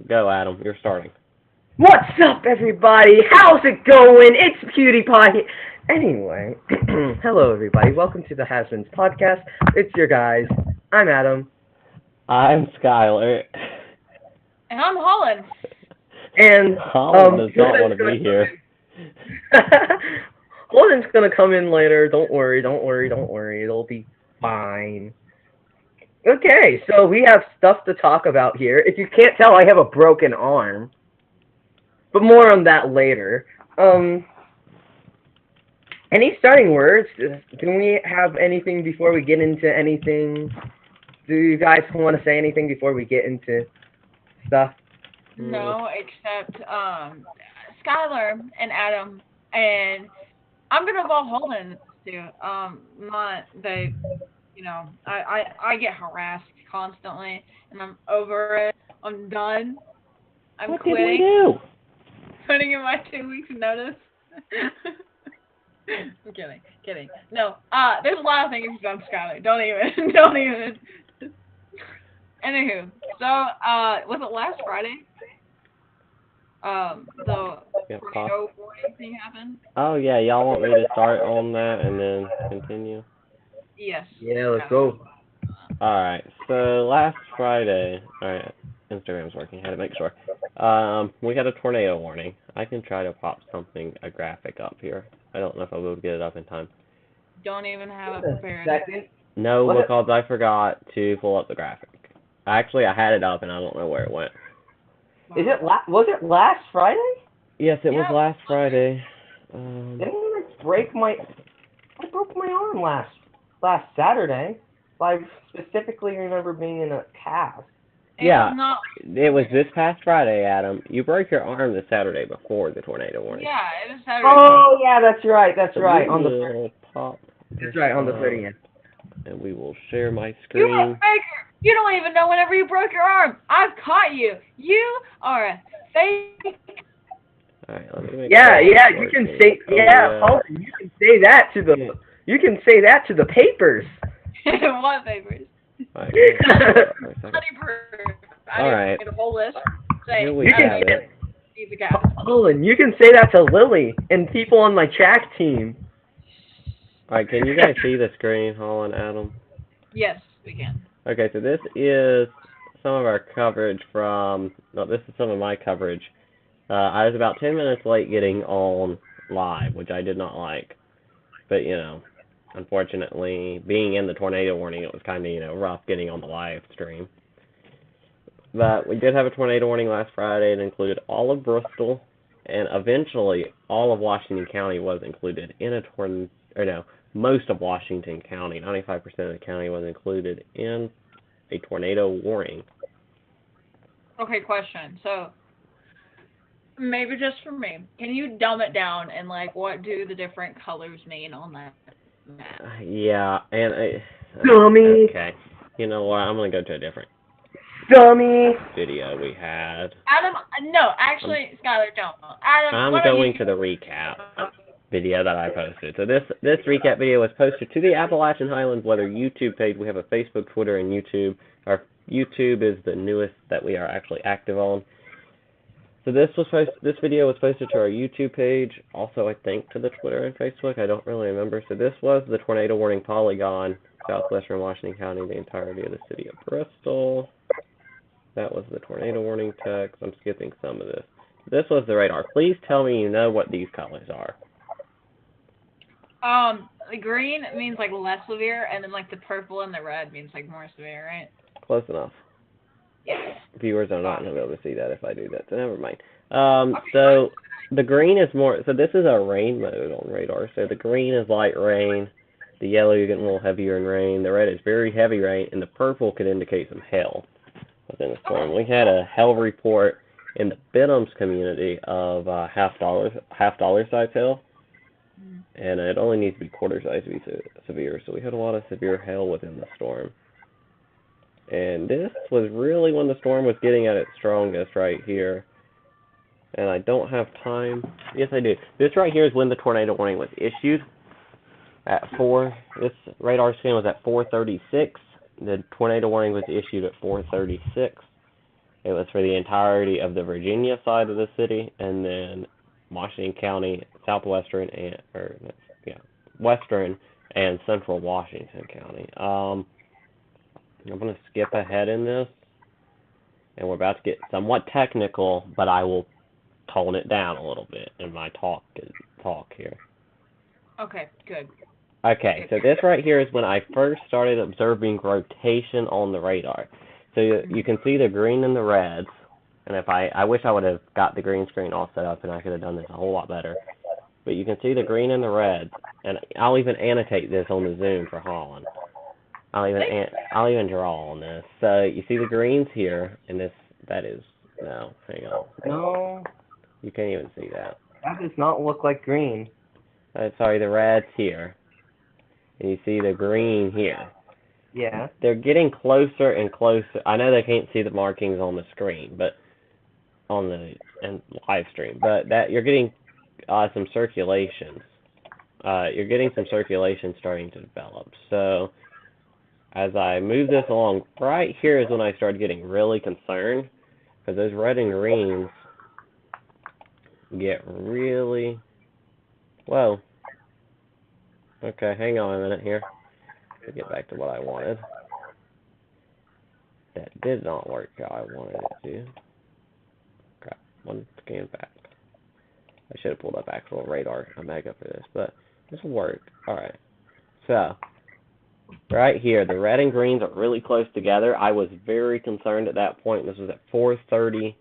Go, Adam. You're starting. What's up, everybody? How's it going? It's PewDiePie. Anyway, hello, everybody. Welcome to the Has-Beens podcast. It's your guys. I'm Adam. I'm Skylar. And I'm Holland. And Holland does not want to be here. Holden's gonna come in later. Don't worry. It'll be fine. Okay, so we have stuff to talk about here. If you can't tell, I have a broken arm. But more on that later. Any starting words? Can we have anything before we get into anything? Do you guys want to say anything before we get into stuff? No, except Skylar and Adam, and I'm gonna involve Holden too. Not they, I get harassed constantly, and I'm over it. I'm done. I'm What quitting. did we do? Putting in my 2 weeks notice. I'm kidding. No, there's a lot of things about Skylar. Don't even. Anywho, so was it last Friday? The tornado warning thing happened. Oh yeah, y'all want me to start on that and then continue? Yes. Yeah, let's go. All right. So last Friday, all right, Instagram's working. Had to make sure. We had a tornado warning. I can try to pop a graphic up here. I don't know if I'll be able to get it up in time. Don't even have it prepared. Second. No, because I forgot to pull up the graphic. Actually, I had it up and I don't know where it went. Was it last Friday? Yes, it was Yeah. last Friday. Didn't I broke my arm last Saturday. I specifically remember being in a cast. Yeah, it was this past Friday, Adam. You broke your arm the Saturday before the tornado warning. Yeah, it was Saturday. Oh yeah, that's right. So On the 30th. pop. That's right, on the 30th. And we will share my You screen. are a faker. You don't even know whenever you broke your arm. I've caught you. You are a fake. All right, let me make Yeah, sure it's you can working. say yeah. Holden, you can say that to the papers. What papers? All right, give me a second. Bloody proof. All right. Get a whole list. Say, Here we You can- have it. He's a guy. Holden, you can say that to Lily and people on my track team. All right, can you guys see the screen, Holland, Adam? Yes, we can. Okay, so this is some of our coverage this is some of my coverage. I was about 10 minutes late getting on live, which I did not like. But, unfortunately, being in the tornado warning, it was kind of, rough getting on the live stream. But we did have a tornado warning last Friday. It included all of Bristol, and eventually all of Washington County was included in most of Washington County, 95% of the county was included in a tornado warning. Okay, question. So, maybe just for me, can you dumb it down and, what do the different colors mean on that map? Yeah, and Dummy. okay. You know what? I'm going to go to a different Dummy. video we had. Adam, no, actually, Skylar, don't. Adam, I'm what are going you to the recap video that I posted. So this recap video was posted to the Appalachian Highlands Weather YouTube page. We have a Facebook, Twitter, and YouTube. Our YouTube is the newest that we are actually active on. So this video was posted to our YouTube page, also I think to the Twitter and Facebook. I don't really remember. So this was the tornado warning polygon, southwestern Washington County, the entirety of the city of Bristol. That was the tornado warning text. I'm skipping some of this. This was the radar. Please tell me you know what these colors are. The green means less severe, and then the purple and the red means more severe, right? Close enough. Yes. Viewers are not going to be able to see that if I do that, so never mind. So the green is more, so this is a rain mode on radar. So the green is light rain, the yellow you're getting a little heavier in rain, the red is very heavy rain, and the purple could indicate some hail within the storm. We had a hail report in the Benhams community of half dollar size hail. And it only needs to be quarter size to be severe. So we had a lot of severe hail within the storm. And this was really when the storm was getting at its strongest right here. And I don't have time. Yes, I do. This right here is when the tornado warning was issued. This radar scan was at 4:36. The tornado warning was issued at 4:36. It was for the entirety of the Virginia side of the city, and then Washington County, southwestern, western and central Washington County. I'm going to skip ahead in this, and we're about to get somewhat technical, but I will tone it down a little bit in my talk here. Okay, good. Okay, so this right here is when I first started observing rotation on the radar. So you can see the green and the reds, and if I wish I would have got the green screen all set up and I could have done this a whole lot better. But you can see the green and the reds, and I'll even annotate this on the Zoom for Holland. I'll even draw on this. So you see the greens here, and no, hang on. No. You can't even see that. That does not look like green. Sorry, the red's here. And you see the green here. Yeah. They're getting closer and closer. I know they can't see the markings on the screen, but on the live stream, but that you're getting some circulations. You're getting some circulation starting to develop. So as I move this along, right here is when I started getting really concerned, because those red and greens get really, whoa. Okay, hang on a minute here. To get back to what I wanted. That did not work how I wanted it to. Crap, one scan back. I should have pulled up actual radar Omega for this, but this will work. Alright. So, right here, the red and greens are really close together. I was very concerned at that point. This was at 4:30.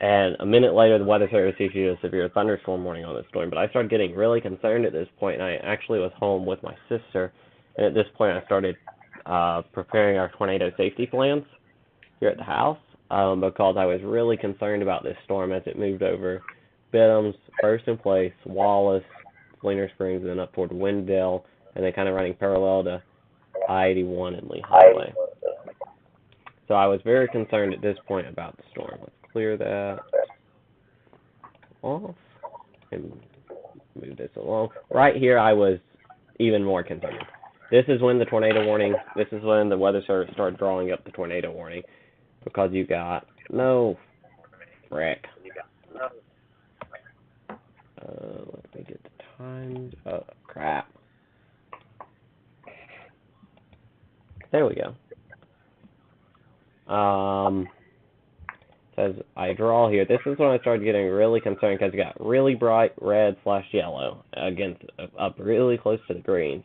And a minute later, the Weather Service issued a severe thunderstorm warning on this storm. But I started getting really concerned at this point, and I actually was home with my sister. And at this point, I started preparing our tornado safety plans here at the house because I was really concerned about this storm as it moved over Bidhams, First in Place, Wallace, Fleener Springs, and then up toward Wendell, and then kind of running parallel to I-81 and Lee Highway. So I was very concerned at this point about the storm. Let's clear that off and move this along. Right here, I was even more concerned. This is when the tornado warning, this is when the Weather Service started drawing up the tornado warning, because you got, no, frick. Let me get the times, oh, crap. There we go. Says I draw here. This is when I started getting really concerned because it got really bright red/yellow against up really close to the greens.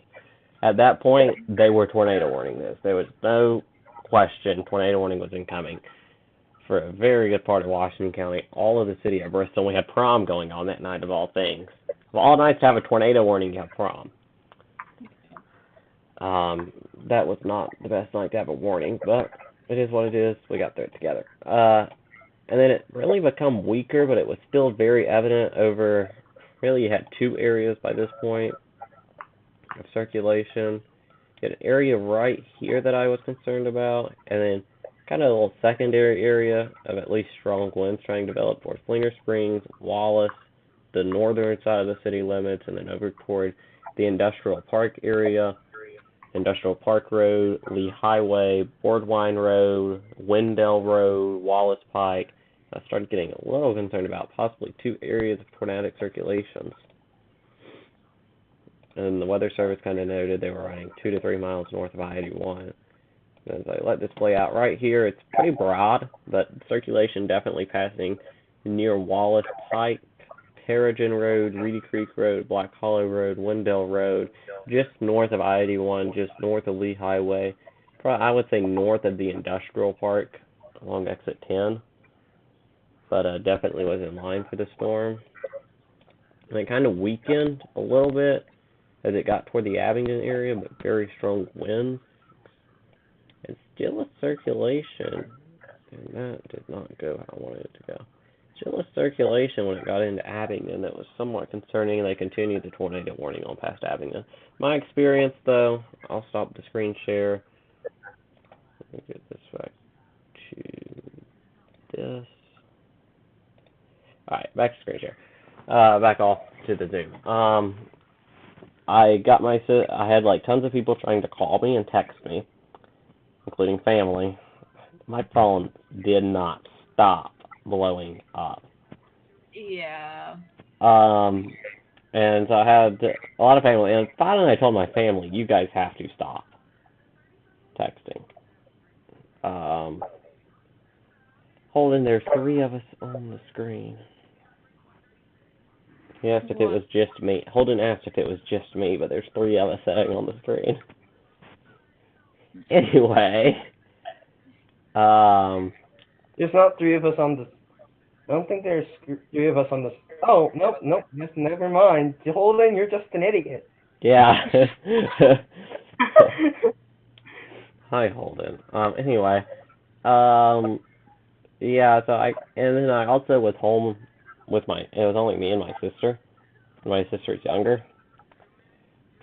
At that point, they were tornado warning this. There was no question tornado warning was incoming for a very good part of Washington County. All of the city of Bristol. We had prom going on that night of all things. Of all nights to have a tornado warning, you have prom. That was not the best night to have a warning, but it is what it is. We got through it together. And then it really become weaker, but it was still very evident over, really you had two areas by this point of circulation. You had an area right here that I was concerned about, and then kind of a little secondary area of at least strong winds trying to develop towards Fleener Springs, Wallace, the northern side of the city limits, and then over toward the Industrial Park area. Industrial Park Road, Lee Highway, Boardwine Road, Wendell Road, Wallace Pike. I started getting a little concerned about possibly two areas of tornadic circulations. And the Weather Service kind of noted they were running 2 to 3 miles north of I-81. As I let this play out right here, it's pretty broad, but circulation definitely passing near Wallace Pike, Terrigen Road, Reedy Creek Road, Black Hollow Road, Wendell Road, just north of I-81, just north of Lee Highway. Probably, I would say north of the Industrial Park along exit 10, but definitely was in line for the storm. And it kind of weakened a little bit as it got toward the Abingdon area, but very strong winds. And still a circulation, and that did not go how I wanted it to go. Still a circulation when it got into Abingdon that was somewhat concerning, and they continued the tornado warning on past Abingdon. My experience, though, I'll stop the screen share. Let me get this back to this. Alright, back to screen share. Back off to the Zoom. I had like tons of people trying to call me and text me, including family. my phone did not stop blowing up. Yeah. Um, and so I had a lot of family, and finally I told my family, you guys have to stop texting. Um, Holden, there's three of us on the screen. He asked if it What? was just me. Holden asked if it was just me, but there's three of us sitting on the screen. Anyway, There's not three of us on the. I don't think there's three of us on the. Oh, nope. Just never mind. Holden, you're just an idiot. yeah. Hi, Holden. Anyway, yeah. And then I also was home with it was only me and my sister. My sister's younger,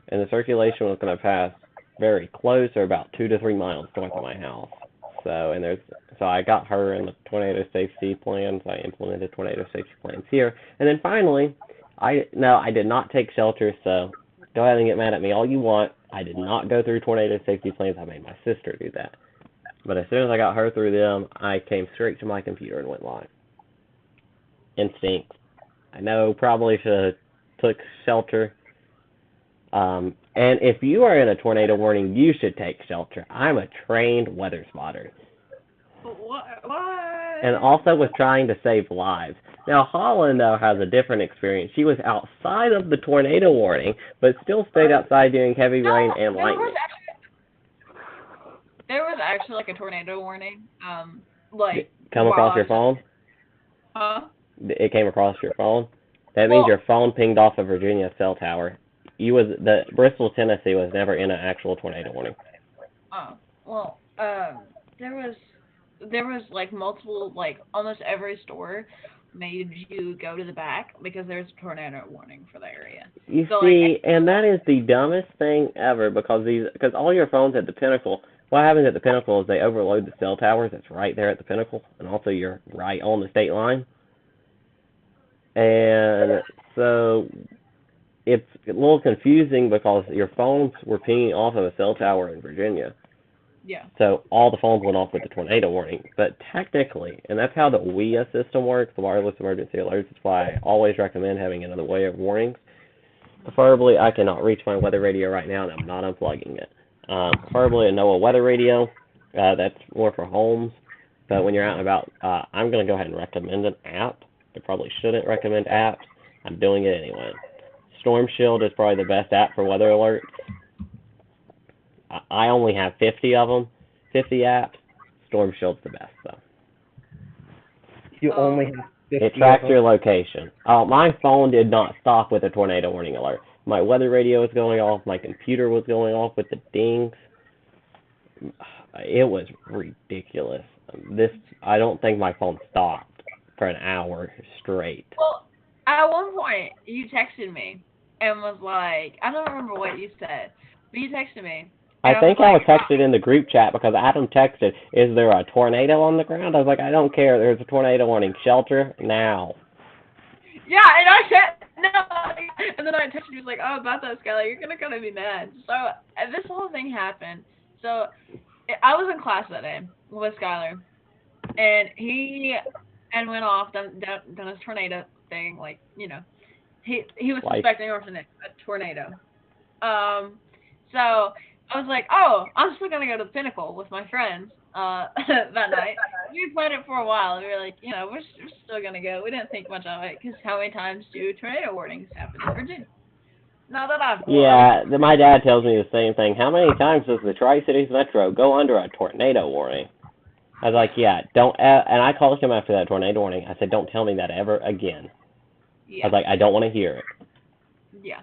and the circulation was going to pass very close, or about 2 to 3 miles north of my house. So I got her in the tornado safety plans. I implemented tornado safety plans here, and then finally, I did not take shelter. So go ahead and get mad at me all you want. I did not go through tornado safety plans. I made my sister do that. But as soon as I got her through them, I came straight to my computer and went live. Instinct. I know, probably should have took shelter. And if you are in a tornado warning, you should take shelter. I'm a trained weather spotter. What? And also was trying to save lives. Now, Holland, though, has a different experience. She was outside of the tornado warning, but still stayed outside during heavy rain and lightning. There was actually like a tornado warning. Like. Come across your phone? Huh? It came across your phone? That means your phone pinged off a Virginia cell tower. Bristol, Tennessee was never in an actual tornado warning. Oh, well, there was like multiple, like almost every store made you go to the back because there's a tornado warning for the area. You see, and that is the dumbest thing ever because all your phones at the Pinnacle, what happens at the Pinnacle is they overload the cell towers that's right there at the Pinnacle, and also you're right on the state line. And so it's a little confusing because your phones were pinging off of a cell tower in Virginia. Yeah. So all the phones went off with the tornado warning. But technically, and that's how the WIA system works, the wireless emergency alerts, that's why I always recommend having another way of warnings. Preferably, I cannot reach my weather radio right now, and I'm not unplugging it. Preferably a NOAA weather radio. That's more for homes. But when you're out and about, I'm going to go ahead and recommend an app. I probably shouldn't recommend apps. I'm doing it anyway. Storm Shield is probably the best app for weather alerts. I only have 50 of them, 50 apps. Storm Shield's the best, though. You only have 50 It tracks your location. My phone did not stop with a tornado warning alert. My weather radio was going off. My computer was going off with the dings. It was ridiculous. I don't think my phone stopped for an hour straight. Well, at one point, you texted me and was like, I don't remember what you said, but you texted me. I think I was texted in the group chat because Adam texted, is there a tornado on the ground? I was like, I don't care. There's a tornado warning. Shelter now. Yeah, and I said, no. And then I texted you, like, oh, about that, Skylar. You're going to kind of be mad. So this whole thing happened. So I was in class that day with Skylar. And he went off, done his tornado thing. Like, you know, he was suspecting a tornado. So I was like, oh, I'm still going to go to the Pinnacle with my friends that night. We planned it for a while. We were like, you know, we're still going to go. We didn't think much of it because how many times do tornado warnings happen in Virginia? Not that I've Yeah, my dad tells me the same thing. How many times does the Tri-Cities Metro go under a tornado warning? I was like, yeah, don't, and I called him after that tornado warning. I said, don't tell me that ever again. Yeah. I was like, I don't want to hear it. Yeah.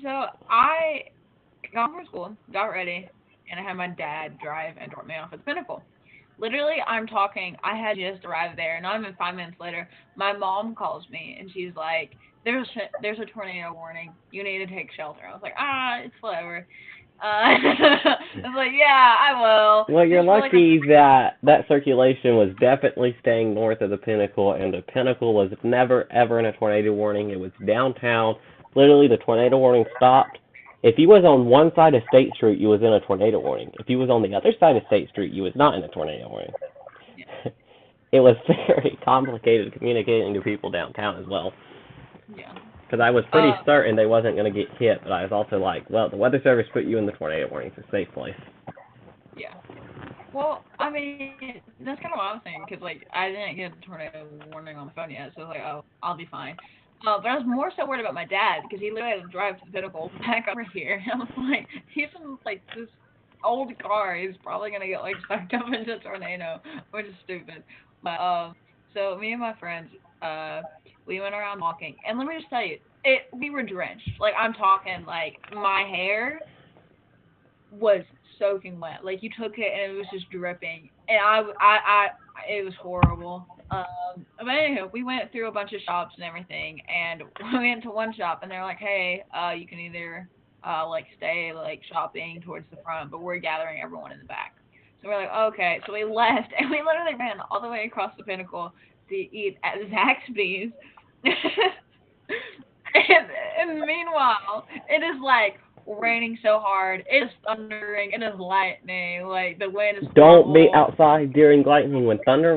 So I got home from school, got ready, and I had my dad drive and drop me off at the Pinnacle. Literally, I'm talking, I had just arrived there, not even 5 minutes later, my mom calls me, and she's like, there's a tornado warning, you need to take shelter. I was like, it's whatever. I was like, yeah, I will. Well, you're lucky that circulation was definitely staying north of the Pinnacle, and the Pinnacle was never, ever in a tornado warning. It was downtown. Literally, the tornado warning stopped. If you was on one side of State Street, you was in a tornado warning. If you was on the other side of State Street, you was not in a tornado warning. Yeah. It was very complicated communicating to people downtown as well. Yeah. Because I was pretty certain they wasn't going to get hit, but I was also like, well, the weather service put you in the tornado warning, it's a safe place. Yeah. Well, I mean, that's kind of what I was saying, because, like, I didn't get the tornado warning on the phone yet, so I was like, oh, I'll be fine. But I was more so worried about my dad, because he literally had to drive to the Pinnacle back over here. I was like, he's in, like, this old car. He's probably going to get, like, sucked up into a tornado, which is stupid. But, so me and my friends, we went around walking, and let me just tell you, we were drenched. Like, I'm talking, like, my hair was soaking wet. Like you took it and it was just dripping, and it was horrible. But anyway, we went through a bunch of shops and everything, and we went to one shop, and they're like, "Hey, you can either like stay like shopping towards the front, but we're gathering everyone in the back." So we're like, "Okay." So we left, and we literally ran all the way across the Pinnacle to eat at Zaxby's. And meanwhile, it is like raining so hard. It is thundering. It is lightning. Like the wind is Don't be horrible. outside during lightning when thunder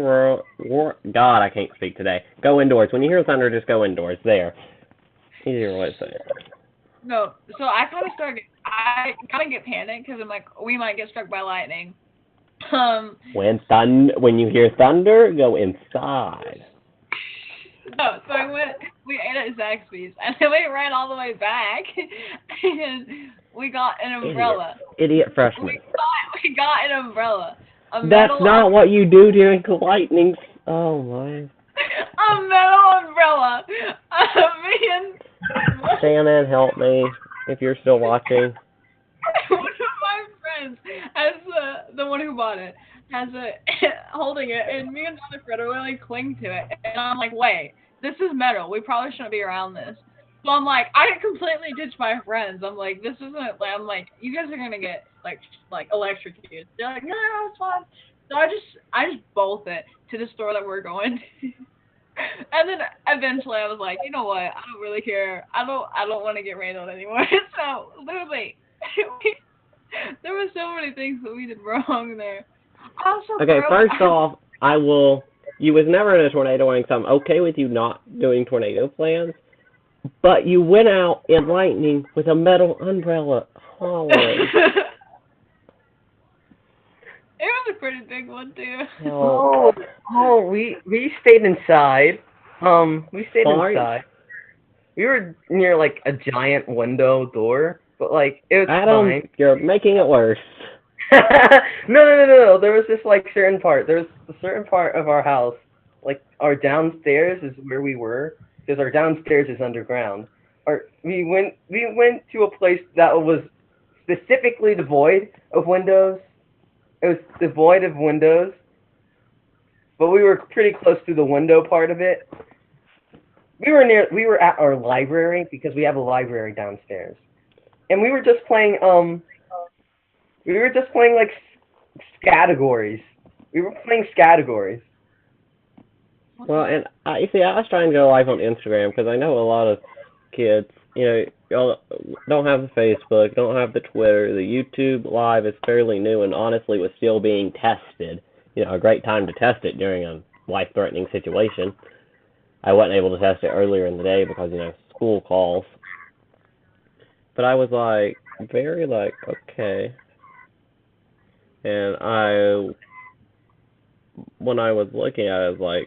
God, I can't speak today. Go indoors. When you hear thunder, just go indoors. There. Easier way to say it. No, so I kind of started. I kind of get panicked because I'm like, we might get struck by lightning. When you hear thunder, go inside. No, so we ate at Zaxby's, and then we ran all the way back, and we got an umbrella. Idiot freshman. We got an umbrella. That's not what you do during lightning. Oh my. A metal umbrella. Me and Shannon, help me if you're still watching. one of my friends has the one who bought it has holding it, and me and another friend are really cling to it, and I'm like, wait, this is metal. We probably shouldn't be around this. So I'm like, I completely ditched my friends. I'm like, this isn't. Like, I'm like, you guys are gonna get like electrocuted. They're like, no, it's fine. So I just bolt it to the store that we're going to. And then eventually I was like, you know what? I don't really care. I don't want to get rained on anymore. So literally, there were so many things that we did wrong there. Okay, first off, you was never in a tornado warning, so I'm okay with you not doing tornado plans. But you went out in lightning with a metal umbrella. Hollering. It was a pretty big one too. We stayed inside. Inside. We were near like a giant window door, but like it was Adam, fine. You're making it worse. No. There was this like certain part. There was a certain part of our house, like our downstairs is where we were, because our downstairs is underground. We went to a place that was specifically devoid of windows. It was devoid of windows, but we were pretty close to the window part of it. We were at our library because we have a library downstairs, and we were just playing like categories. We were playing categories. Well, and you see, I was trying to go live on Instagram because I know a lot of kids, y'all don't have the Facebook, don't have the Twitter. The YouTube Live is fairly new and honestly was still being tested. A great time to test it during a life-threatening situation. I wasn't able to test it earlier in the day because, school calls. But I was very okay. And when I was looking at it, I was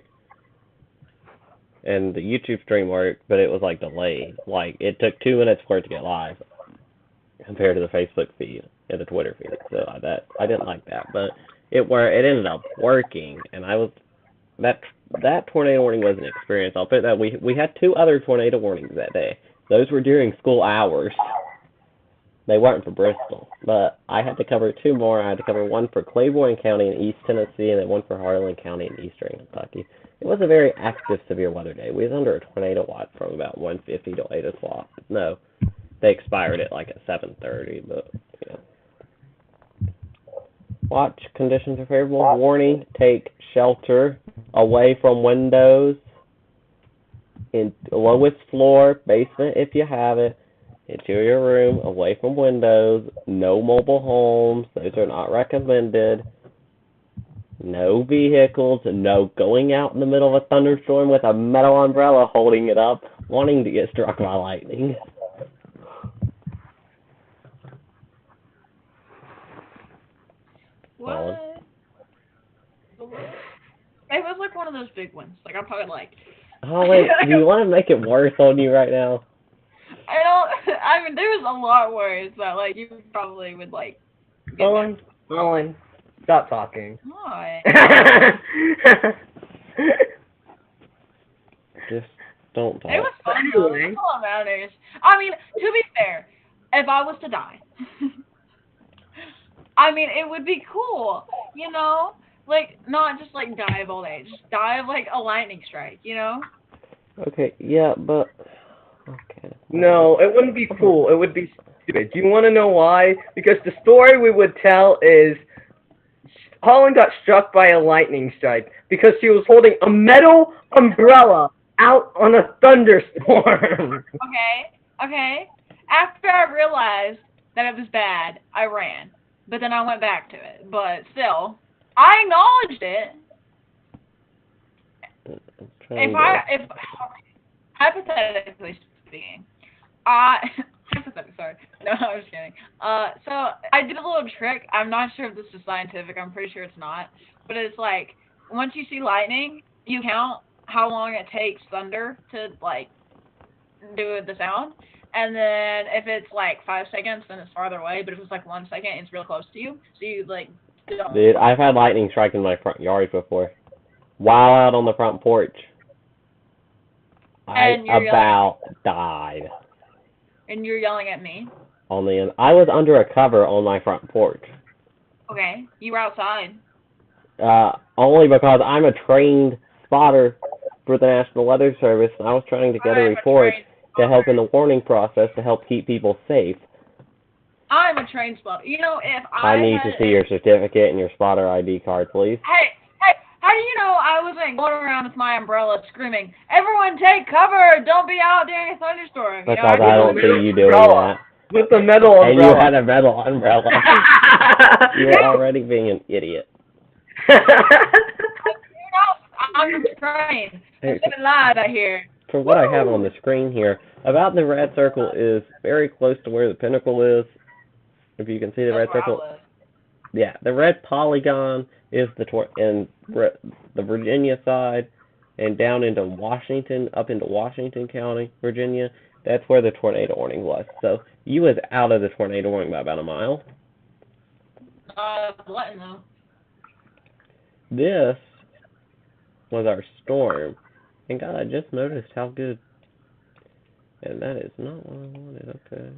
and the YouTube stream worked, but it was delayed. It took 2 minutes for it to get live compared to the Facebook feed and the Twitter feed. So I didn't like that, but it ended up working, and that tornado warning was an experience. I'll put that we had 2 other tornado warnings that day. Those were during school hours. They weren't for Bristol, but I had to cover 2 more. I had to cover one for Claiborne County in East Tennessee, and then one for Harlan County in Eastern Kentucky. It was a very active severe weather day. We was under a tornado watch from about 1:50 to 8 o'clock. No, they expired it at 7:30, but Watch conditions are favorable. Warning: take shelter away from windows in the lowest floor, basement if you have it. Interior room, away from windows. No mobile homes. Those are not recommended. No vehicles, no going out in the middle of a thunderstorm with a metal umbrella holding it up, wanting to get struck by lightning. Colin. What? It was like one of those big ones. Like I'm probably like. Oh wait, do you want to make it worse on you right now? I don't. I mean, there's a lot worse that like you probably would like. Colin, stop talking. Why? Just don't talk. It was fun though. That's all that matters. I mean, to be fair, if I was to die, I mean, it would be cool, you know? Like, not just like die of old age, just die of like a lightning strike, you know? Okay, yeah, but okay. No, it wouldn't be cool. It would be stupid. Do you want to know why? Because the story we would tell is Holland got struck by a lightning strike because she was holding a metal umbrella out on a thunderstorm. Okay. After I realized that it was bad, I ran. But then I went back to it. But still, I acknowledged it. If hypothetically speaking, sorry, no, I was kidding. So I did a little trick. I'm not sure if this is scientific. I'm pretty sure it's not. But it's like once you see lightning, you count how long it takes thunder to like do the sound, and then if it's like 5 seconds, then it's farther away. But if it's like 1 second, it's real close to you. So you like don't. Dude, I've had lightning strike in my front yard before. While out on the front porch. I about died. And you're yelling at me? I was under a cover on my front porch. Okay, you were outside. Only because I'm a trained spotter for the National Weather Service, and I was trying to get a report to help in the warning process to help keep people safe. I'm a trained spotter. You know, if I need to see your certificate and your spotter ID card, please. Hey, how do you know I wasn't going around with my umbrella screaming, "Everyone take cover! Don't be out during a thunderstorm"? You because know, I don't see you doing that. With the metal umbrella. And you had a metal umbrella. You were already being an idiot. I'm trained. It's live out here. For what I have on the screen here, about the red circle is very close to where the pinnacle is. If you can see the red circle. Yeah, the red polygon is the Virginia side, and down into Washington, up into Washington County, Virginia. That's where the tornado warning was. So you was out of the tornado warning by about a mile. What though? This was our storm, and God, I just noticed how good. And that is not what I wanted. Okay.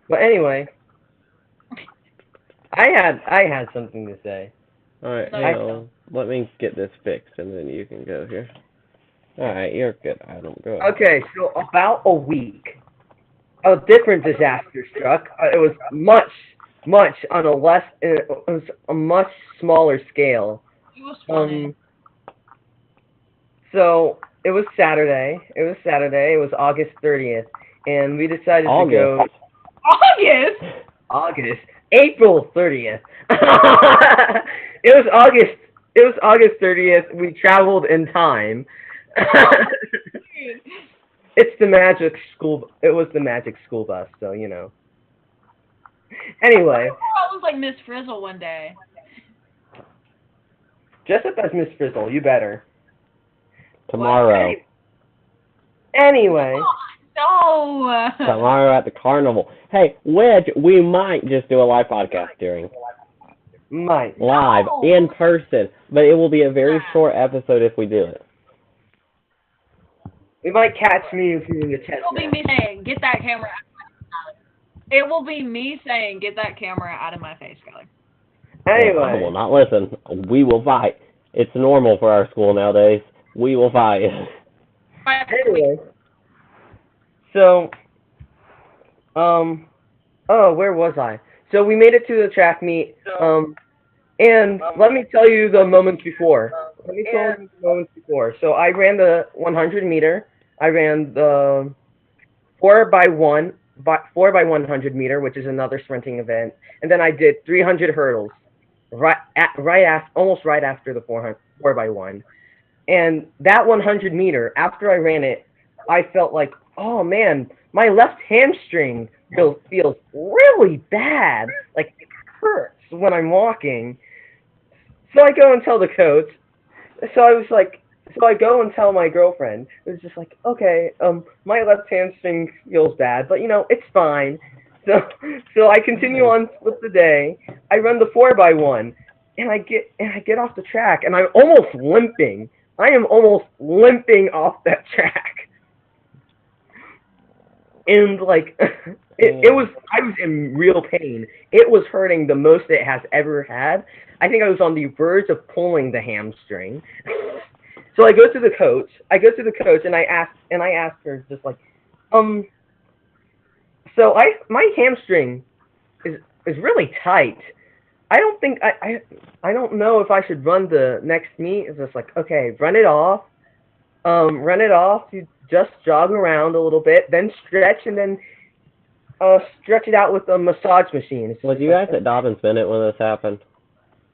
But anyway, I had something to say. Alright, no, let me get this fixed and then you can go here. Alright, you're good. I don't go. Okay, so about a week, a different disaster struck. It was much on a much smaller scale. It was funny. So it was Saturday. It was August 30th, and we decided to go. August. April 30th. It was August 30th. We traveled in time. It's the magic school. It was the magic school bus, so you know. Anyway. I was like Miss Frizzle one day. Dress up as Miss Frizzle. You better. Tomorrow. Anyway. No. Tomorrow at the carnival. Hey, Wedge, we might just do a live podcast during. Might. Live, in person. But it will be a very short episode if we do it. We might catch me doing a test. It will be me saying, "Get that camera out of my face." It will be me saying, "Get that camera out of my face, Skyler." Anyway. I will not listen. We will fight. It's normal for our school nowadays. We will fight. Anyway. So, where was I? So we made it to the track meet, and let me tell you the moments before. So I ran the 100 meter. I ran the 4x1 4 by 100 meter, which is another sprinting event, and then I did 300 hurdles, almost right after the 4 by 1. And that 100 meter, after I ran it, I felt like, oh man, my left hamstring feels really bad. Like it hurts when I'm walking. So I go and tell the coach. So I was like, so I go and tell my girlfriend. It was just like, okay, my left hamstring feels bad, but it's fine. So, so I continue on with the day. I run the 4 by 1, and I get off the track, and I'm almost limping. I am almost limping off that track, and like, I was in real pain. It was hurting the most it has ever had. I think I was on the verge of pulling the hamstring. So I go to the coach. And I ask her just like, um, so my hamstring is really tight. I don't think I don't know if I should run the next meet. It's just like, okay, run it off. Run it off. You just jog around a little bit, then stretch, and then stretch it out with a massage machine. Was you guys at Dobbins Bennett when this happened?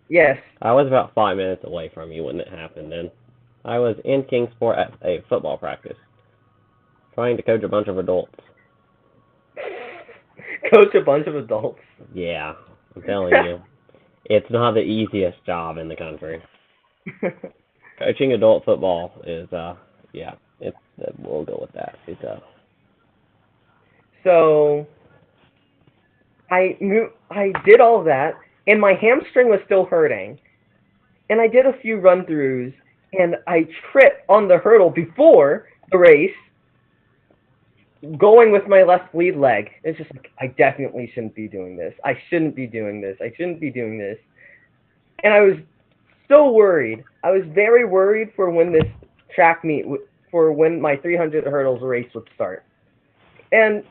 Yes. I was about 5 minutes away from you when it happened. Then I was in Kingsport at a football practice, trying to coach a bunch of adults. Coach a bunch of adults. Yeah, I'm telling you, it's not the easiest job in the country. Coaching adult football is, yeah, we'll go with that. It's So I did all of that, and my hamstring was still hurting. And I did a few run-throughs, and I tripped on the hurdle before the race, going with my left lead leg. It's just like, I definitely shouldn't be doing this. I shouldn't be doing this. I shouldn't be doing this. And I was so worried. I was very worried for when this track meet, for when my 300 hurdles race would start. And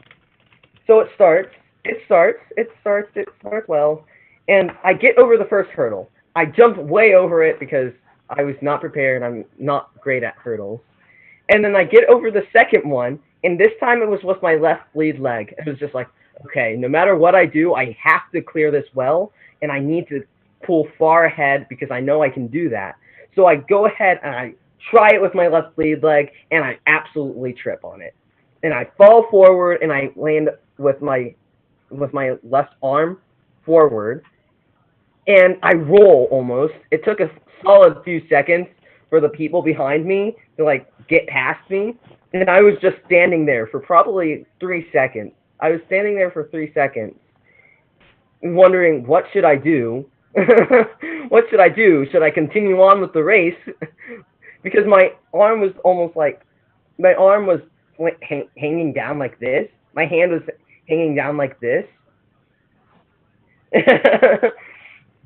so it starts. It starts well. And I get over the first hurdle. I jumped way over it because I was not prepared. I'm not great at hurdles. And then I get over the second one, and this time it was with my left lead leg. It was just like, okay, no matter what I do, I have to clear this well, and I need to pull far ahead because I know I can do that. So I go ahead and I try it with my left lead leg, and I absolutely trip on it. And I fall forward, and I land with my left arm forward, and I roll almost. It took a solid few seconds for the people behind me to like get past me, and I was just standing there for probably 3 seconds. I was standing there for 3 seconds, wondering what should I do. What should I do? Should I continue on with the race? Because my arm was hanging down like this. My hand was hanging down like this.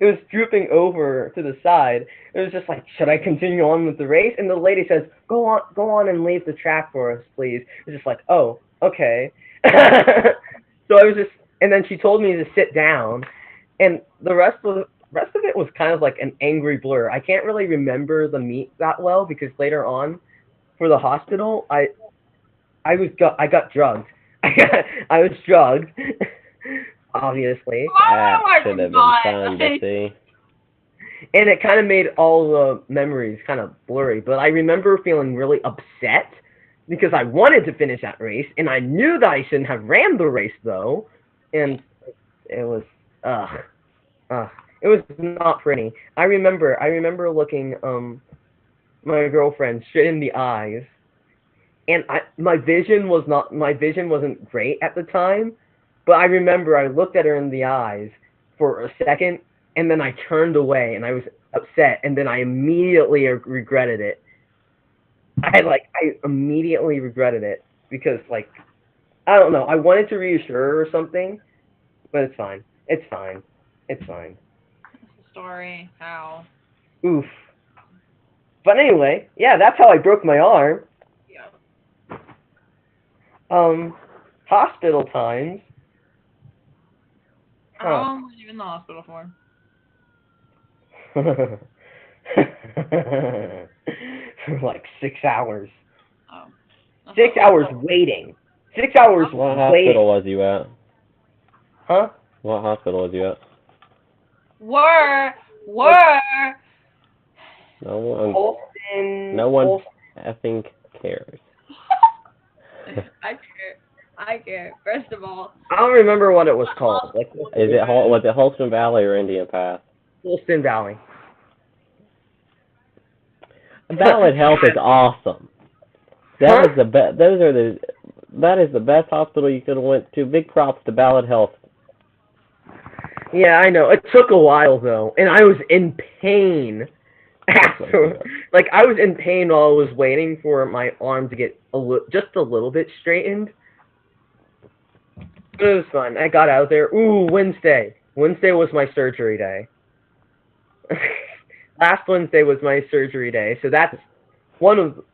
It was drooping over to the side. It was just like, should I continue on with the race? And the lady says, go on and leave the track for us, please. It's just like, oh, okay. So I was just, and then she told me to sit down, and the rest of it was kind of like an angry blur. I can't really remember the meet that well because later on, for the hospital, I got drugged. I was drugged. Obviously. that should have been fun to see. And it kind of made all the memories kind of blurry. But I remember feeling really upset because I wanted to finish that race, and I knew that I shouldn't have ran the race though, and it was it was not pretty. I remember looking my girlfriend straight in the eyes, and my vision wasn't great at the time. But I remember I looked at her in the eyes for a second, and then I turned away, and I was upset, and then I immediately regretted it. I immediately regretted it because, like, I don't know. I wanted to reassure her or something, but it's fine. It's fine. It's fine. That's the story. How? Oof. But anyway, yeah, that's how I broke my arm. Yeah. Hospital times. How long were you in the hospital for? For like 6 hours. Oh. 6 hours waiting. 6 hours What waiting. hospital was you at? Huh? What hospital was you at? Were. No one. Holston. No one effing cares. I care. First of all. I don't remember what it was called. Like, Was it Holston Valley or Indian Path? Holston Valley. Ballad Health is awesome. That is the best. That is the best hospital you could have went to. Big props to Ballad Health. Yeah, I know. It took a while though, and I was in pain after. Like I was in pain while I was waiting for my arm to get just a little bit straightened. But it was fun. I got out there. Ooh, Wednesday. Wednesday was my surgery day. Last Wednesday was my surgery day, so that's one of.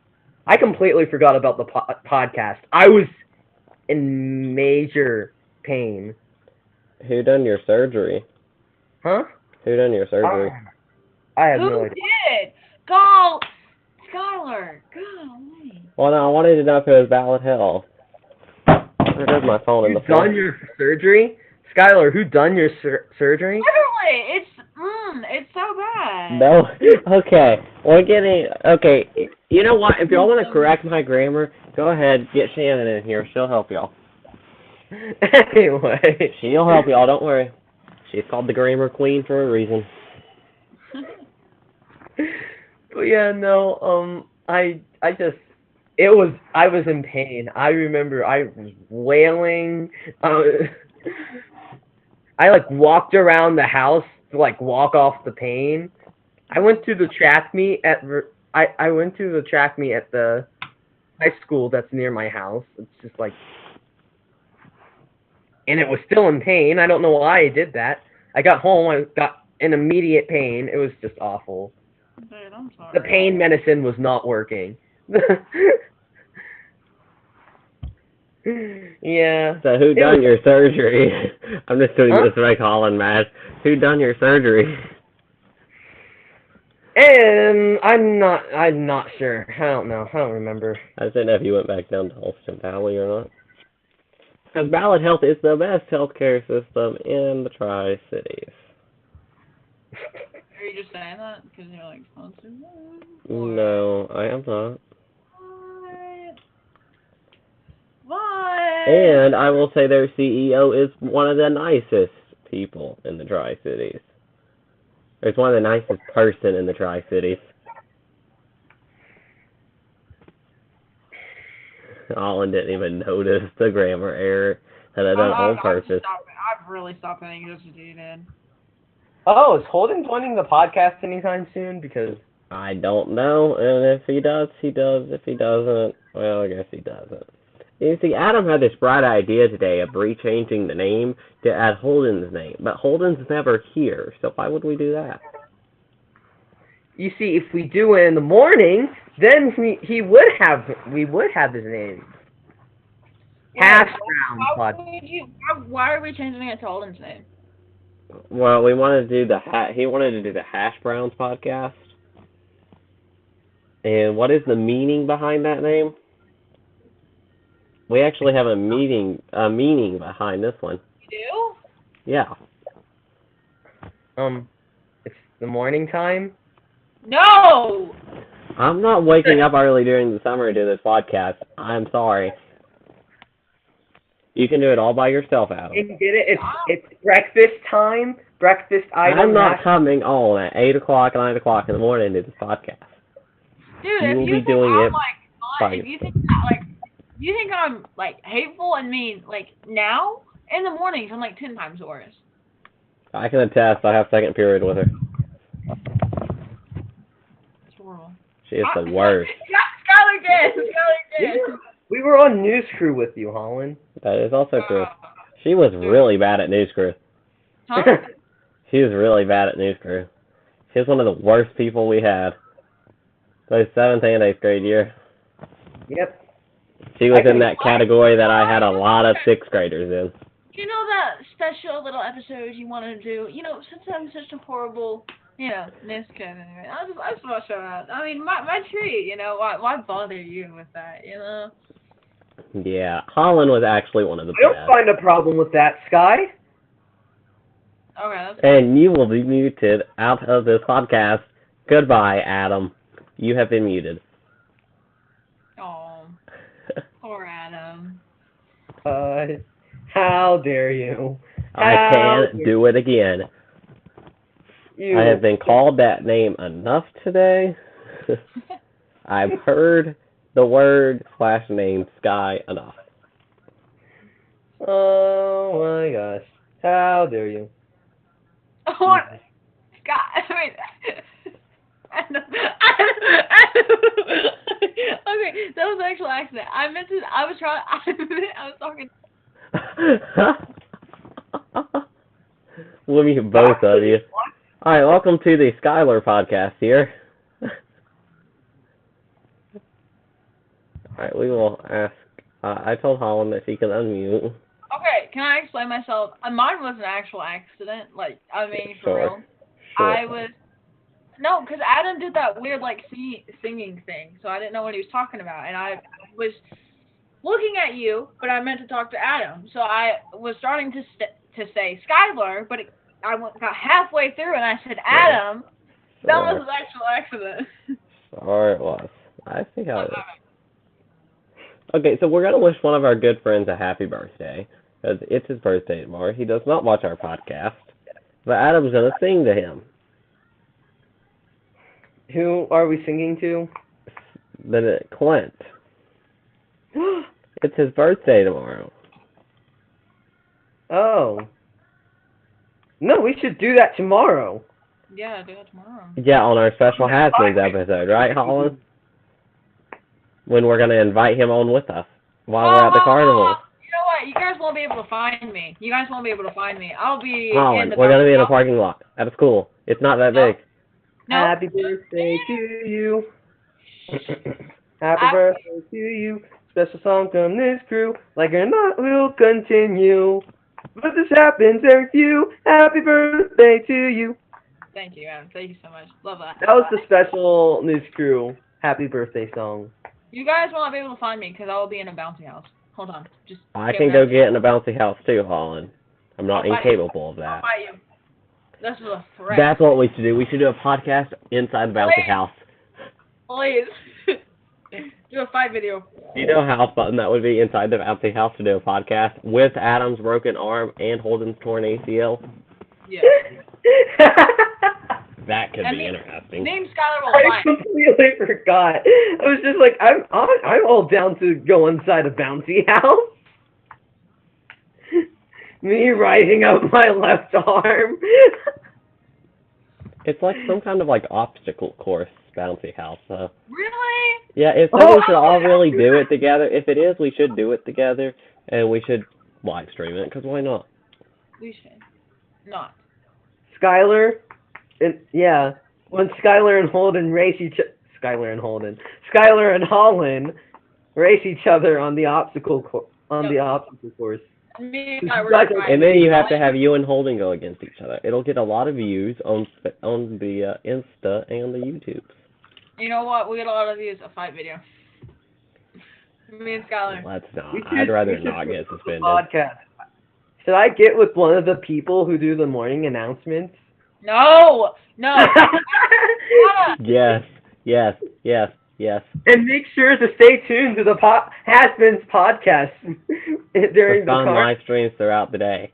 I completely forgot about the podcast. I was in major pain. Who done your surgery? Huh? Who done your surgery? I have Who no idea. did? Go, Skylar. Golly. Well, no, I wanted to know if it was Ballad Health. There's my phone in the Who floor. done your surgery? Skylar, who done your surgery? Literally, it's so bad. No. Okay. We're getting. Okay. You know what? If y'all want to correct my grammar, go ahead. Get Shannon in here. She'll help y'all. Anyway. She'll help y'all. Don't worry. She's called the grammar queen for a reason. But yeah, no. I was in pain. I remember I was wailing. I like walked around the house to like walk off the pain. I went to the track meet at I went to the track meet at the high school that's near my house. It's just like, and it was still in pain. I don't know why I did that. I got home. I got in immediate pain. It was just awful. Dude, I'm sorry. The pain medicine was not working. Yeah. So who done your surgery? I'm just doing this to make Holland mad. Who done your surgery? And I'm not sure. I don't know. I don't remember. I just didn't know if you went back down to Holston Valley or not. Because Ballad Health is the best healthcare system in the Tri-Cities. Are you just saying that because you're like sponsored? No, I am not. What? And I will say their CEO is one of the nicest people in the Tri-Cities. It's one of the nicest person in the Tri-Cities. Holland didn't even notice the grammar error that I done on purpose. I've really stopped paying attention to you, dude. Oh, is Holden joining the podcast anytime soon? Because I don't know, and if he does, he does. If he doesn't, well, I guess he doesn't. You see, Adam had this bright idea today of rechanging the name to add Holden's name, but Holden's never here, so why would we do that? you see, if we do it in the morning, then we would have his name. Hash Brown Podcast. Why are we changing it to Holden's name? Well, we wanted to do he wanted to do the Hash Browns podcast. And what is the meaning behind that name? We actually have a meaning behind this one. You Yeah. It's the morning time. do? No! I'm not waking up early during the summer to do this podcast. I'm sorry. You can do it all by yourself, Adam. You get it? It's breakfast time. Breakfast item. I'm not coming on at 8 o'clock, 9 o'clock in the morning to this podcast. Dude, You if will you be think doing I'm it like, if you think you think I'm like hateful and mean like now in the mornings I'm like 10 times worse. I can attest. I have second period with her. It's horrible. She is the worst. Skylar did. We were on News Crew with you, Holland. That is also true. She was really bad at News Crew. Huh? She was really bad at News Crew. She was one of the worst people we had. Both 7th and 8th grade year. Yep. She was in that category that I had a lot of 6th graders in. You know that special little episode you wanted to do? You know, since I'm such a horrible, this kid anyway. I just want to show out. I mean, my treat, why bother you with that, Yeah, Holland was actually one of the I don't best. find a problem with that, Sky. Okay, that's And you will be muted out of this podcast. Goodbye, Adam. You have been muted. oh, poor Adam. How dare you? I How can't dare do it again. you? I have been called that name enough today. I've heard the word / name Sky enough. Oh my gosh. How dare you? Oh, God, I mean, Adam, okay, that was an actual accident. I meant to. I was trying. I was talking. Let me hear both of you. Alright, welcome to the Skylar podcast here. Alright, we will ask. I told Holland that she can unmute. Okay, can I explain myself? Mine was an actual accident. Like, I mean, for Sure. real. I was. No, because Adam did that weird, like, singing thing, so I didn't know what he was talking about. And I was looking at you, but I meant to talk to Adam. So I was starting to say Skylar, but got halfway through and I said Adam. That was an actual accident. Or it was. I see how it is. Okay, so we're going to wish one of our good friends a happy birthday, because it's his birthday tomorrow. He does not watch our podcast, but Adam's going to sing to him. Who are we singing to? Then Clint. It's his birthday tomorrow. Oh. No, we should do that tomorrow. Yeah, do it tomorrow. Yeah, on our special Has-Beens episode, right, Holland? When we're going to invite him on with us while we're at the carnival. You know what? You guys won't be able to find me. I'll be Holland, in the we're going to be in a parking lot at a school. It's not that big. No. Happy birthday to you. Happy birthday to you. Special song from this crew. Like or not, we'll continue. But this happens every few. Happy birthday to you. Thank you, Adam. Thank you so much. Love that. That was the special news crew happy birthday song. You guys won't be able to find me because I will be in a bouncy house. Hold on. Just. I can go get in a bouncy house too, Holland. I'm not I'll fight incapable of you. that. I'll fight you. This is a threat. That's what we should do. We should do a podcast inside the bouncy house. Please. Do a fight video. Do you know how fun that would be inside the bouncy house to do a podcast with Adam's broken arm and Holden's torn ACL? Yeah. That could be interesting. Name Skylar will I fight. completely forgot. I was just like, I'm all down to go inside a bouncy house. Me rising up my left arm. It's like some kind of like obstacle course bouncy house. Really? Yeah, if we should all really do it together. If it is, we should do it together, and we should live stream it. Because why not? We should. Not. Skylar, yeah, when Skylar and Holden race Skylar and Holland race each other on the obstacle course. Me And then you have to have you and Holden go against each other. It'll get a lot of views on the Insta and the YouTube. You know what? We get a lot of views. A fight video. Me and Skylar. Let's not. I'd rather not get suspended. Podcast. Should I get with one of the people who do the morning announcements? No. Yes. And make sure to stay tuned to the Has-Beens podcast during the fun live streams throughout the day.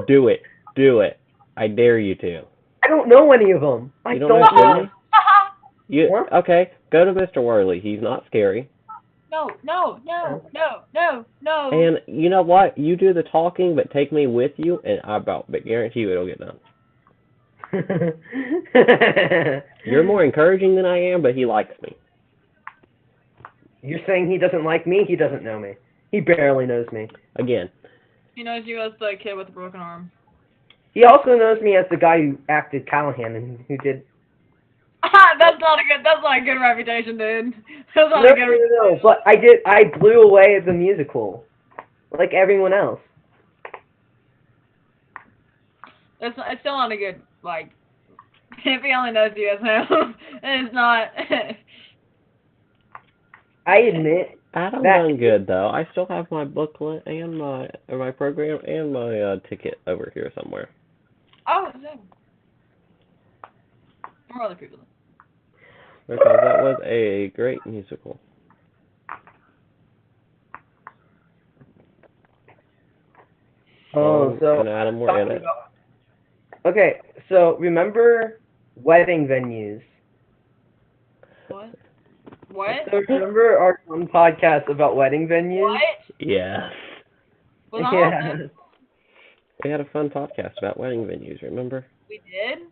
Do it. I dare you to. I don't know any of them. You don't know any? Okay, go to Mr. Worley. He's not scary. No. And you know what? You do the talking, but take me with you, and I guarantee you it'll get done. You're more encouraging than I am, but he likes me. You're saying he doesn't like me? He doesn't know me. He barely knows me. Again. He knows you as the kid with the broken arm. He also knows me as the guy who acted Callahan and who did... That's not a good reputation, dude. That's not a good reputation. No, but I blew away the musical. Like everyone else. It's still not a good, like, if he only knows you as him, it's not. I admit, Adam That done good though. I still have my booklet and my program and my ticket over here somewhere. Oh, same. More other people. Because that was a great musical. Oh, Colin so and Adam were in talking it. about. Okay, so remember wedding venues. What? What? So remember our one podcast about wedding venues? What? Yes. Was I on Yeah. that? We had a fun podcast about wedding venues, remember? We did?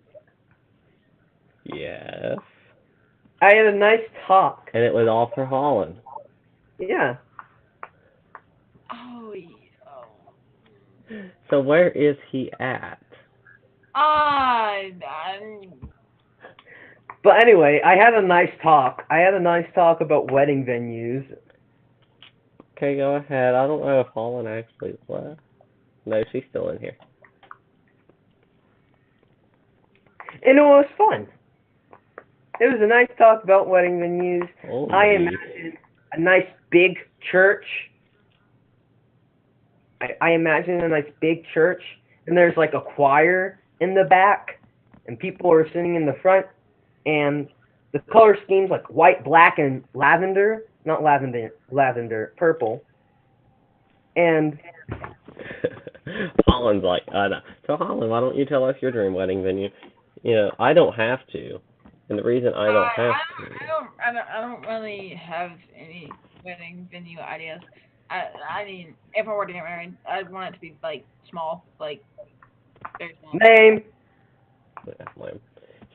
Yes. I had a nice talk. And it was all for Holland. Yeah. Oh, yeah. Oh. So where is he at? I'm But anyway, I had a nice talk. I had a nice talk about wedding venues. Okay, go ahead. I don't know if Holland actually left. No, she's still in here. And it was fun. It was a nice talk about wedding venues. I Holy. imagine a nice big church. I imagine a nice big church, and there's like a choir in the back, and people are sitting in the front, and the color scheme's like white, black, and lavender. Not lavender, purple. And Holland's like, no. So Holland, why don't you tell us your dream wedding venue? You know, I don't have to, and the reason I don't have I don't really have any wedding venue ideas. I mean, if I were to get married, I'd want it to be like small, like very small. name. to.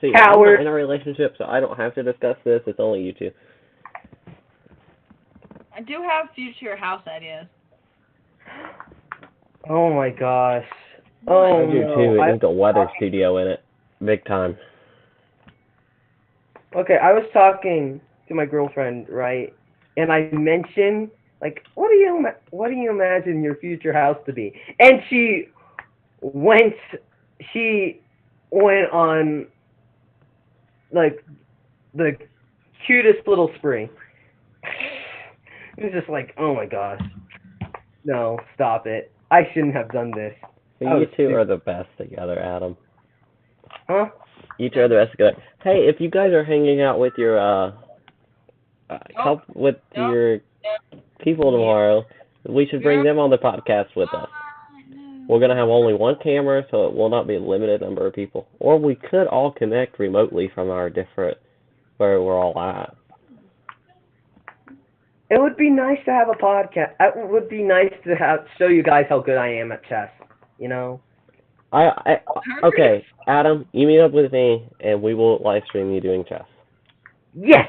See, Coward. I'm not in a relationship, so I don't have to discuss this. It's only you two. I do have future house ideas. Oh my gosh. I Oh do no. too. It needs a weather studio in it, big time. Okay, I was talking to my girlfriend, right? And I mentioned like, what do you imagine your future house to be? And went she went on like the cutest little spree. It was just like, oh my gosh. No, stop it. I shouldn't have done this. You two are the best together, Adam. Huh? You two are the best together. Hey, if you guys are hanging out with your help with your people tomorrow, we should bring them on the podcast with us. We're going to have only one camera, so it will not be a limited number of people. Or we could all connect remotely from our different, where we're all at. It would be nice to have a podcast. It would be nice to show you guys how good I am at chess. You know? Okay, Adam, you meet up with me, and we will live stream you doing chess. Yes!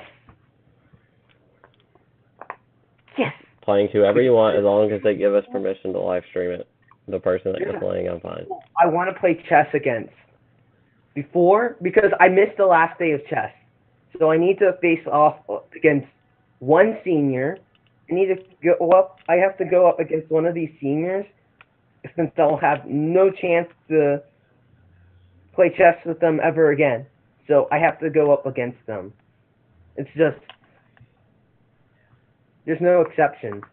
Yes! Playing whoever you want, as long as they give us permission to live stream it. The person that you're playing, I'm fine. I want to play chess against. Because I missed the last day of chess. So I need to face off against one senior. I have to go up against one of these seniors, since I'll have no chance to play chess with them ever again. So I have to go up against them. It's just, there's no exception.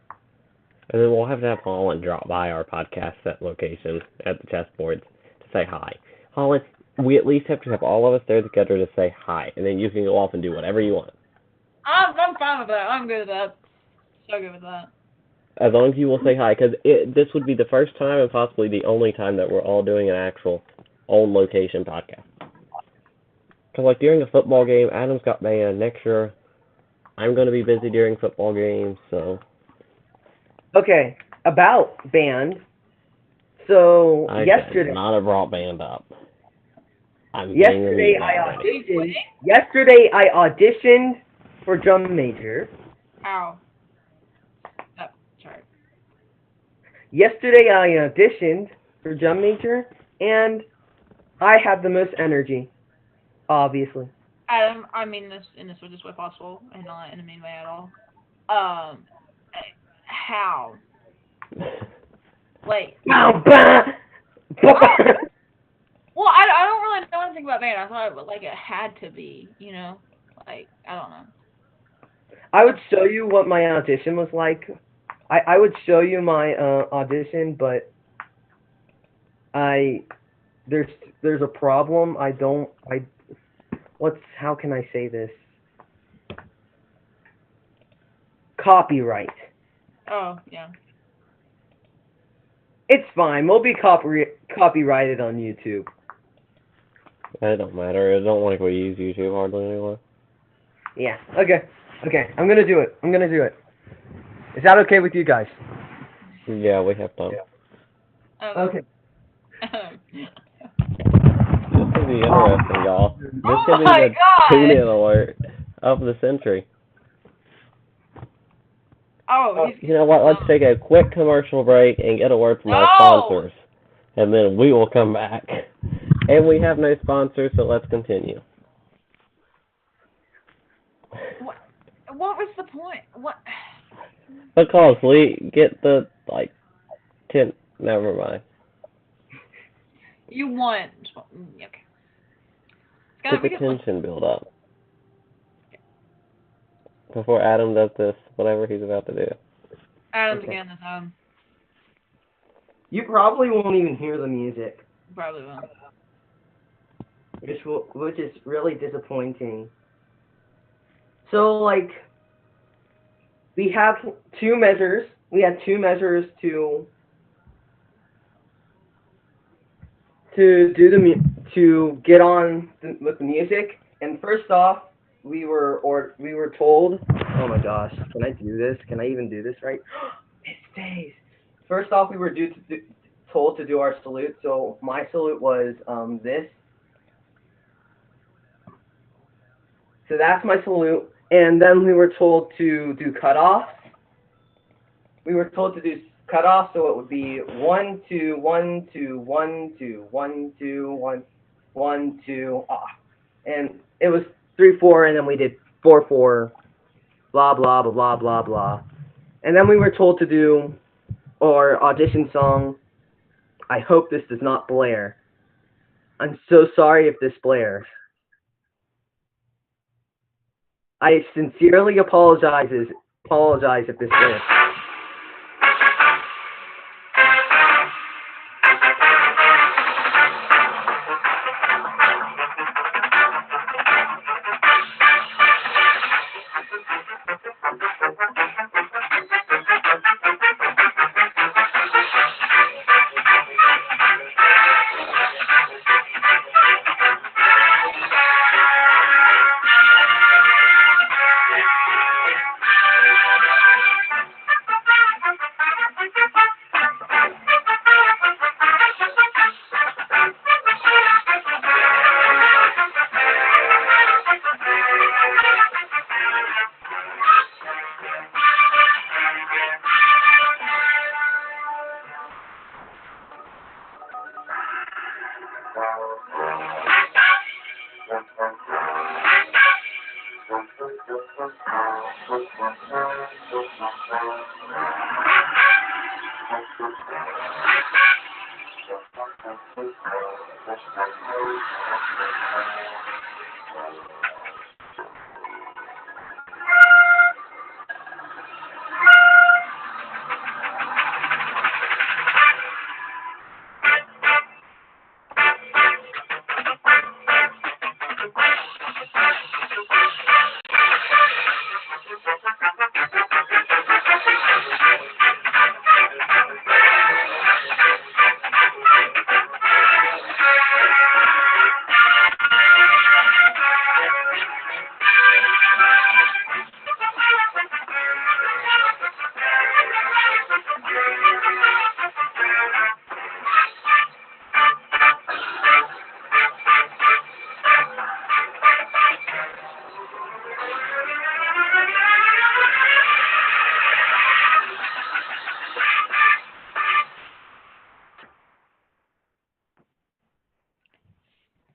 And then we'll have to have Holland drop by our podcast set location at the chessboards to say hi. Holland, we at least have to have all of us there together to say hi, and then you can go off and do whatever you want. I'm fine with that. I'm good with that. So good with that. As long as you will say hi, because this would be the first time and possibly the only time that we're all doing an actual on-location podcast. Because, like, during a football game, Adam's got band. Next year, I'm going to be busy during football games, so... Okay, about band. So, yesterday... I not have brought band up. Yesterday I auditioned for drum major. Ow. Oh, sorry. Yesterday I auditioned for drum major, and I had the most energy, obviously. Adam, I mean this in the sweetest way possible, and not in a mean way at all. How? Like. Well, I don't really know anything about band. I thought it had to be, you know, like I don't know. I would show you what my audition was like. I would show you my audition, but I there's there's a problem. I don't I what's how can I say this? Copyright. Oh, yeah. It's fine. We'll be copyrighted on YouTube. It don't matter. It don't like we use YouTube hardly anymore. Yeah. Okay. Okay. I'm gonna do it. I'm gonna do it. Is that okay with you guys? Yeah, we have time. Okay. This could be interesting, y'all. This Oh could be my the God! tune-in alert of the century. Oh, he's You know what? Let's take a quick commercial break and get a word from our No! sponsors, and then we will come back. And we have no sponsors, so let's continue. What was the point? What? Because we get the like 10. Never mind. You want? Okay. Get the tension build up before Adam does this, whatever he's about to do. Adam's Okay. again this time. You probably won't even hear the music, Probably won't. which is really disappointing. So like, we have two measures. We had two measures to do to get on with the music. And first off, we were told. Oh my gosh, can I do this? Can I even do this right? It stays. First off, we were told to do our salute. So my salute was this. So that's my salute. And then we were told to do cutoffs. We were told to do cutoffs, so it would be 1 2 1 2 1 2 1 2 1 1 2 off. And it was 3 4, and then we did 4 4, blah blah blah blah blah blah. And then we were told to do our audition song. I hope this does not blare. I'm so sorry if this blares. I sincerely apologize if this blares.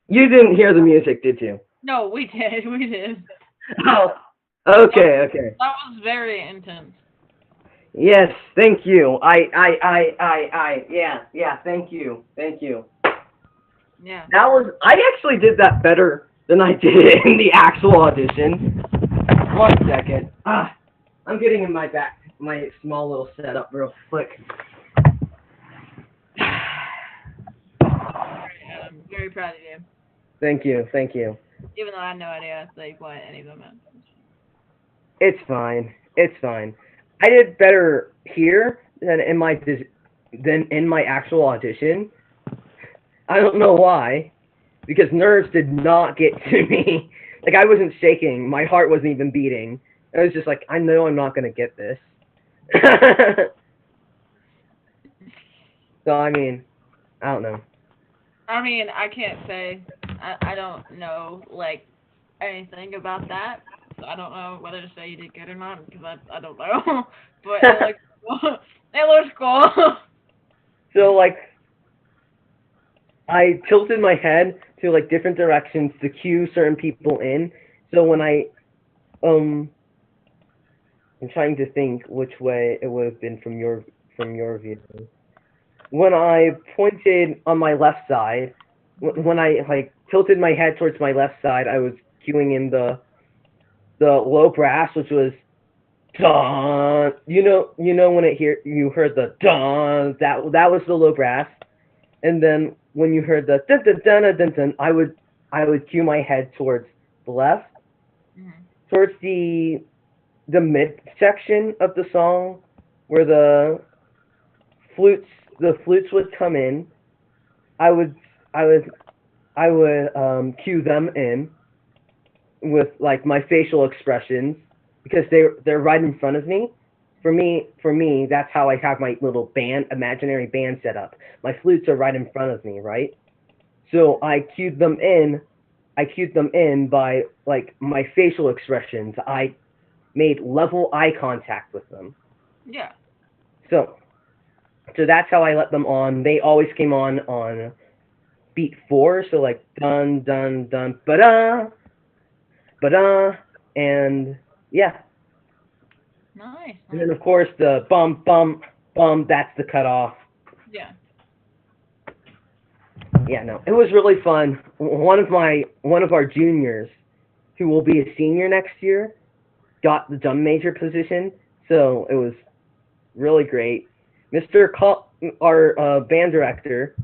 You didn't hear the music, did you? No, we did. We did. Oh, okay, okay. That was very intense. Yes, thank you. Yeah, thank you. Thank you. Yeah. I actually did that better than I did in the actual audition. 1 second. I'm getting in my small little setup real quick. I'm very proud of you. Thank you. Even though I had no idea like what any of them meant. It's fine. I did better here than in my actual audition. I don't know why, because nerves did not get to me. Like, I wasn't shaking. My heart wasn't even beating. I was just like, I know I'm not gonna get this. So I mean, I don't know. I mean, I can't say. I don't know like anything about that. So I don't know whether to say you did good or not because I don't know. But it looks cool. It looks cool. So like, I tilted my head to like different directions to cue certain people in. So when I'm trying to think which way it would have been from your view. When I pointed on my left side, when I like tilted my head towards my left side, I was cueing in the low brass, which was dun. You know when you heard the dun, that was the low brass. And then when you heard the dun dun dun dun dun, I would cue my head towards the left, towards the mid section of the song, where flutes the flutes would come in. I would I would cue them in with like my facial expressions because they're right in front of me. For me, that's how I have my little imaginary band set up. My flutes are right in front of me, right? So I cued them in. I cued them in by like my facial expressions. I made level eye contact with them. Yeah. So that's how I let them on. They always came on beat 4, so like dun dun dun ba da, and yeah. Nice. And then of course the bum bum bum. That's the cutoff. Yeah. Yeah, no, it was really fun. One of our juniors, who will be a senior next year, got the drum major position, so it was really great. Our band director,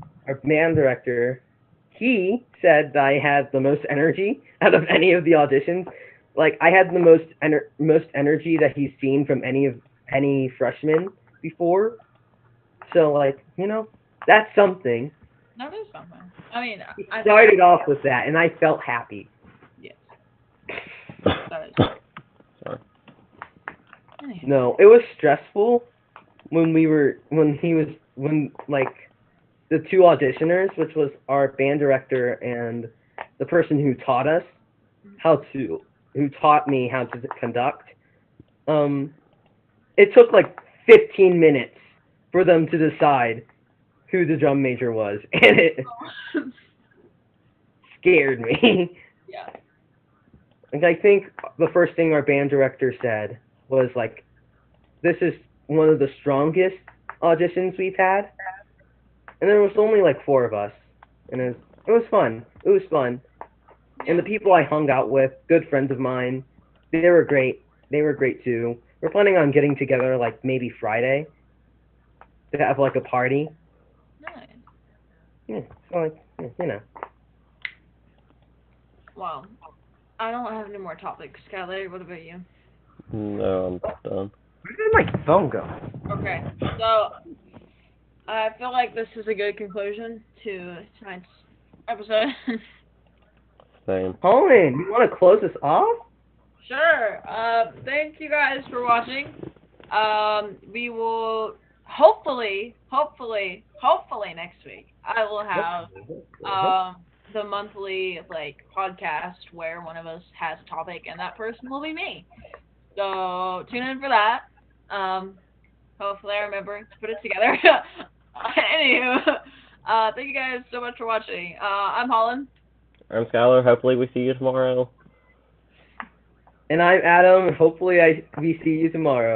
he said that I had the most energy out of any of the auditions. Like I had the most energy that he's seen from any freshman before. So like that's something. That is something. I mean, He I started off with that, and I felt happy. Yes. That is. Sorry. Anyway. No, it was stressful when like the two auditioners, which was our band director and the person who taught me how to conduct. It took like 15 minutes for them to decide who the drum major was, and it scared me. Yeah. Like I think the first thing our band director said was like, "This is one of the strongest auditions we've had," and there was only like 4 of us, and it was fun. It was fun, and the people I hung out with, good friends of mine, they were great. They were great too. We're planning on getting together like maybe Friday to have like a party. Nice. Yeah, so like. Well, I don't have any more topics. Skylar, what about you? No, I'm done. Where did my phone go? Okay, so I feel like this is a good conclusion to tonight's episode. Same. Colin, you want to close this off? Sure. Thank you guys for watching. We will hopefully next week I will have the monthly like podcast where one of us has a topic and that person will be me. So tune in for that. Hopefully I remember to put it together. Anywho, thank you guys so much for watching. I'm Holland. I'm Skylar. Hopefully we see you tomorrow. And I'm Adam. Hopefully we see you tomorrow.